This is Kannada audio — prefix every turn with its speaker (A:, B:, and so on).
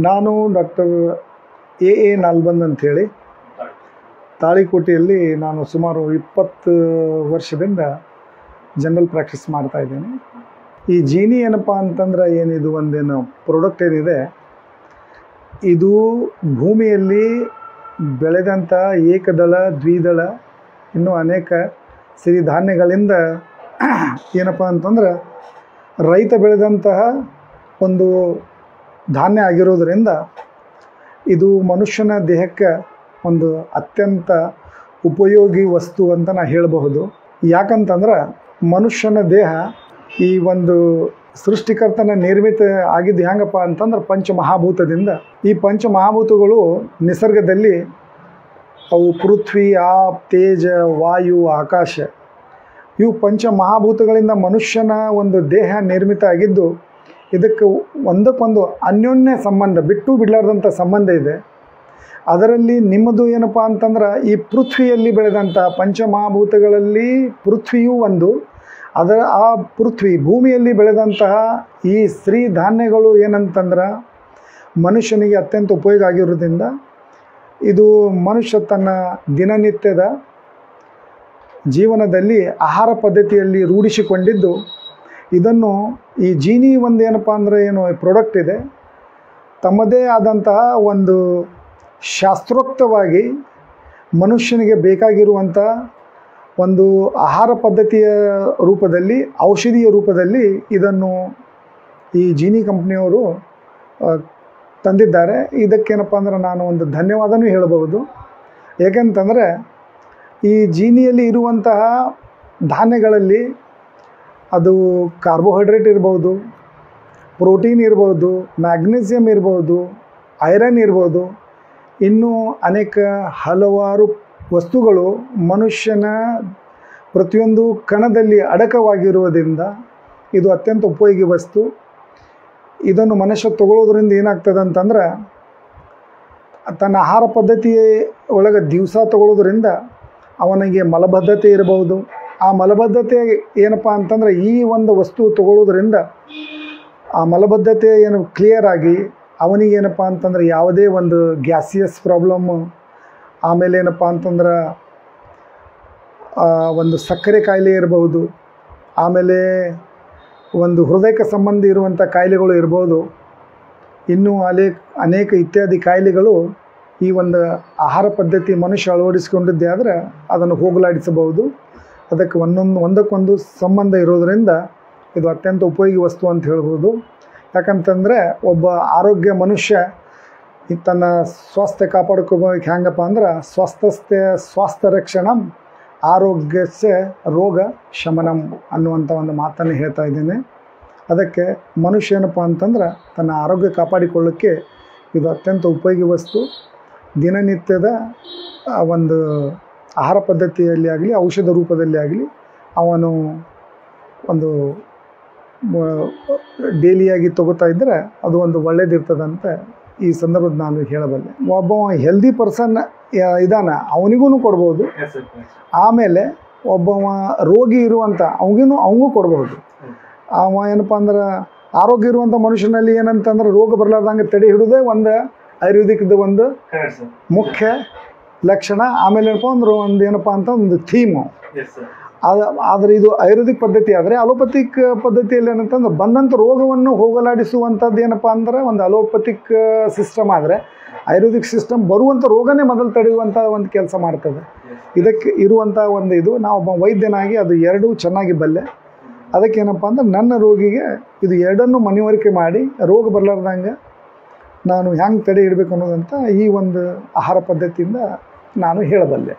A: ನಾನು ಡಾಕ್ಟರ್ ಎ ನಾಲ್ಬಂದ್ ಅಂಥೇಳಿ ತಾಳಿಕೋಟೆಯಲ್ಲಿ ನಾನು ಸುಮಾರು 20 ವರ್ಷದಿಂದ ಜನರಲ್ ಪ್ರಾಕ್ಟೀಸ್ ಮಾಡ್ತಾಯಿದ್ದೀನಿ. ಈ ಜೀನಿ ಏನಪ್ಪ ಅಂತಂದ್ರೆ ಏನಿದು ಒಂದೇನು ಪ್ರಾಡಕ್ಟ್ ಏನಿದೆ, ಇದು ಭೂಮಿಯಲ್ಲಿ ಬೆಳೆದಂಥ ಏಕದಳ ದ್ವಿದಳ ಇನ್ನೂ ಅನೇಕ ಸಿರಿಧಾನ್ಯಗಳಿಂದ ಏನಪ್ಪ ಅಂತಂದ್ರೆ ರೈತ ಬೆಳೆದಂತಹ ಒಂದು ಧಾನ್ಯ ಆಗಿರೋದರಿಂದ ಇದು ಮನುಷ್ಯನ ದೇಹಕ್ಕೆ ಒಂದು ಅತ್ಯಂತ ಉಪಯೋಗಿ ವಸ್ತು ಅಂತ ನಾನು ಹೇಳಬಹುದು. ಯಾಕಂತಂದ್ರೆ ಮನುಷ್ಯನ ದೇಹ ಈ ಒಂದು ಸೃಷ್ಟಿಕರ್ತನ ನಿರ್ಮಿತ ಆಗಿದ್ದು ಹೆಂಗಪ್ಪ ಅಂತಂದ್ರೆ ಪಂಚಮಹಾಭೂತದಿಂದ. ಈ ಪಂಚಮಹಾಭೂತಗಳು ನಿಸರ್ಗದಲ್ಲಿ ಅವು ಪೃಥ್ವಿ, ಆಪ್, ತೇಜ, ವಾಯು, ಆಕಾಶ, ಇವು ಪಂಚಮಹಾಭೂತಗಳಿಂದ ಮನುಷ್ಯನ ಒಂದು ದೇಹ ನಿರ್ಮಿತ ಆಗಿದ್ದು ಇದಕ್ಕೆ ಒಂದಕ್ಕೊಂದು ಅನ್ಯೋನ್ಯ ಸಂಬಂಧ, ಬಿಟ್ಟು ಬಿಡಲಾರ್ದಂಥ ಸಂಬಂಧ ಇದೆ. ಅದರಲ್ಲಿ ನಿಮ್ಮದು ಏನಪ್ಪ ಅಂತಂದ್ರೆ ಈ ಪೃಥ್ವಿಯಲ್ಲಿ ಬೆಳೆದಂಥ ಪಂಚಮಹಾಭೂತಗಳಲ್ಲಿ ಪೃಥ್ವಿಯೂ ಒಂದು. ಅದರ ಆ ಪೃಥ್ವಿ ಭೂಮಿಯಲ್ಲಿ ಬೆಳೆದಂತಹ ಈ ಸಿರಿಧಾನ್ಯಗಳು ಏನಂತಂದ್ರೆ ಮನುಷ್ಯನಿಗೆ ಅತ್ಯಂತ ಉಪಯೋಗ ಆಗಿರೋದ್ರಿಂದ ಇದು ಮನುಷ್ಯ ತನ್ನ ದಿನನಿತ್ಯದ ಜೀವನದಲ್ಲಿ ಆಹಾರ ಪದ್ಧತಿಯಲ್ಲಿ ರೂಢಿಸಿಕೊಂಡಿದ್ದು, ಇದನ್ನು ಈ ಜೀನಿ ಒಂದು ಏನಪ್ಪ ಅಂದರೆ ಏನು ಪ್ರಾಡಕ್ಟ್ ಇದೆ, ತಮ್ಮದೇ ಆದಂತಹ ಒಂದು ಶಾಸ್ತ್ರೋಕ್ತವಾಗಿ ಮನುಷ್ಯನಿಗೆ ಬೇಕಾಗಿರುವಂಥ ಒಂದು ಆಹಾರ ಪದ್ಧತಿಯ ರೂಪದಲ್ಲಿ, ಔಷಧಿಯ ರೂಪದಲ್ಲಿ ಇದನ್ನು ಈ ಜೀನಿ ಕಂಪ್ನಿಯವರು ತಂದಿದ್ದಾರೆ. ಇದಕ್ಕೇನಪ್ಪ ಅಂದ್ರೆ ನಾನು ಒಂದು ಧನ್ಯವಾದನೂ ಹೇಳಬಹುದು. ಏಕೆಂತಂದರೆ ಈ ಜೀನಿಯಲ್ಲಿ ಇರುವಂತಹ ಧಾನ್ಯಗಳಲ್ಲಿ ಅದು ಕಾರ್ಬೋಹೈಡ್ರೇಟ್ ಇರ್ಬೋದು, ಪ್ರೋಟೀನ್ ಇರ್ಬೋದು, ಮ್ಯಾಗ್ನೀಸಿಯಮ್ ಇರ್ಬೋದು, ಐರನ್ ಇರ್ಬೋದು, ಇನ್ನೂ ಅನೇಕ ಹಲವಾರು ವಸ್ತುಗಳು ಮನುಷ್ಯನ ಪ್ರತಿಯೊಂದು ಕಣದಲ್ಲಿ ಅಡಕವಾಗಿರುವುದರಿಂದ ಇದು ಅತ್ಯಂತ ಉಪಯೋಗಿ ವಸ್ತು. ಇದನ್ನು ಮನುಷ್ಯ ತಗೊಳ್ಳೋದ್ರಿಂದ ಏನಾಗ್ತದೆ ಅಂತಂದ್ರೆ ತನ್ನ ಆಹಾರ ಪದ್ಧತಿ ಒಳಗೆ ದಿವಸ ತಗೊಳ್ಳೋದ್ರಿಂದ ಅವನಿಗೆ ಮಲಬದ್ಧತೆ ಇರಬಹುದು. ಆ ಮಲಬದ್ಧತೆ ಏನಪ್ಪ ಅಂತಂದ್ರೆ ಈ ಒಂದು ವಸ್ತು ತಗೊಳ್ಳೋದ್ರಿಂದ ಆ ಮಲಬದ್ಧತೆ ಏನು ಕ್ಲಿಯರ್ ಆಗಿ ಅವನಿಗೇನಪ್ಪ ಅಂತಂದ್ರೆ ಯಾವುದೇ ಒಂದು ಗ್ಯಾಸಿಯಸ್ ಪ್ರಾಬ್ಲಮ್ಮು, ಆಮೇಲೆ ಏನಪ್ಪ ಅಂತಂದ್ರೆ ಒಂದು ಸಕ್ಕರೆ ಕಾಯಿಲೆ ಇರಬಹುದು, ಆಮೇಲೆ ಒಂದು ಹೃದಯಕ್ಕೆ ಸಂಬಂಧ ಇರುವಂಥ ಕಾಯಿಲೆಗಳು ಇರ್ಬೋದು, ಇನ್ನೂ ಅನೇಕ ಇತ್ಯಾದಿ ಕಾಯಿಲೆಗಳು ಈ ಒಂದು ಆಹಾರ ಪದ್ಧತಿ ಮನುಷ್ಯ ಅಳವಡಿಸಿಕೊಂಡಿದ್ದೇ ಆದರೆ ಅದನ್ನು ಹೋಗಲಾಡಿಸಬಹುದು. ಅದಕ್ಕೆ ಒಂದಕ್ಕೊಂದು ಸಂಬಂಧ ಇರೋದರಿಂದ ಇದು ಅತ್ಯಂತ ಉಪಯೋಗಿ ವಸ್ತು ಅಂತ ಹೇಳ್ಬೋದು. ಯಾಕಂತಂದರೆ ಒಬ್ಬ ಆರೋಗ್ಯ ಮನುಷ್ಯ ತನ್ನ ಸ್ವಾಸ್ಥ್ಯ ಕಾಪಾಡ್ಕೋಬೇಕು ಹೆಂಗಪ್ಪ ಅಂದ್ರೆ ಸ್ವಾಸ್ಥ್ಯ ರಕ್ಷಣಂ ಆರೋಗ್ಯಸ್ಯ ರೋಗ ಶಮನಂ ಅನ್ನುವಂಥ ಒಂದು ಮಾತನ್ನು ಹೇಳ್ತಾ ಇದ್ದೇನೆ. ಅದಕ್ಕೆ ಮನುಷ್ಯ ಏನಪ್ಪ ಅಂತಂದ್ರೆ ತನ್ನ ಆರೋಗ್ಯ ಕಾಪಾಡಿಕೊಳ್ಳೋಕ್ಕೆ ಇದು ಅತ್ಯಂತ ಉಪಯೋಗಿ ವಸ್ತು. ದಿನನಿತ್ಯದ ಒಂದು ಆಹಾರ ಪದ್ಧತಿಯಲ್ಲಿ ಆಗಲಿ, ಔಷಧ ರೂಪದಲ್ಲಿ ಆಗಲಿ ಅವನು ಒಂದು ಡೈಲಿಯಾಗಿ ತಗೋತಾ ಇದ್ದರೆ ಅದು ಒಂದು ಒಳ್ಳೇದಿರ್ತದಂತ ಈ ಸಂದರ್ಭದ ನಾನು ಹೇಳಬಲ್ಲೆ. ಒಬ್ಬ ಹೆಲ್ದಿ ಪರ್ಸನ್ ಇದಾನ ಅವನಿಗೂ ಕೊಡ್ಬೋದು, ಆಮೇಲೆ ಒಬ್ಬ ರೋಗಿ ಇರುವಂಥ ಅವನಿಗೂ ಕೊಡ್ಬೋದು. ಅವ ಏನಪ್ಪ ಅಂದ್ರೆ ಆರೋಗ್ಯ ಇರುವಂಥ ಮನುಷ್ಯನಲ್ಲಿ ಏನಂತಂದ್ರೆ ರೋಗ ಬರಲಾರ್ದಂಗೆ ತಡೆ ಹಿಡಿದೇ ಒಂದು ಆಯುರ್ವೇದಿಕ್ದು ಒಂದು ಮುಖ್ಯ ಲಕ್ಷಣ. ಆಮೇಲೆ ಏನಪ್ಪ ಅಂದ್ರೆ ಏನಪ್ಪ ಅಂತ ಒಂದು ಥೀಮು. ಆದರೆ ಇದು ಆಯುರ್ವೇದಿಕ್ ಪದ್ಧತಿ. ಆದರೆ ಅಲೋಪತಿಕ್ ಪದ್ಧತಿಯಲ್ಲಿ ಏನಂತಂದ್ರೆ ಬಂದಂಥ ರೋಗವನ್ನು ಹೋಗಲಾಡಿಸುವಂಥದ್ದು ಏನಪ್ಪ ಅಂದ್ರೆ ಒಂದು ಅಲೋಪತಿಕ್ ಸಿಸ್ಟಮ್. ಆದರೆ ಆಯುರ್ವೇದಿಕ್ ಸಿಸ್ಟಮ್ ಬರುವಂಥ ರೋಗನೇ ಮೊದಲು ತಡೆಯುವಂಥ ಒಂದು ಕೆಲಸ ಮಾಡ್ತದೆ. ಇದಕ್ಕೆ ಇರುವಂಥ ಒಂದು ಇದು ನಾವು ಒಬ್ಬ ವೈದ್ಯನಾಗಿ ಅದು ಎರಡೂ ಚೆನ್ನಾಗಿ ಬಲ್ಲೆ. ಅದಕ್ಕೇನಪ್ಪ ಅಂದ್ರೆ ನನ್ನ ರೋಗಿಗೆ ಇದು ಎರಡನ್ನೂ ಮನವರಿಕೆ ಮಾಡಿ ರೋಗ ಬರಲಾರ್ದಂಗೆ ನಾನು ಹೆಂಗೆ ತಡೆ ಇಡಬೇಕು ಅನ್ನೋದಂತ ಈ ಒಂದು ಆಹಾರ ಪದ್ಧತಿಯಿಂದ ನಾನು ಹೇಳಬಲ್ಲೆ.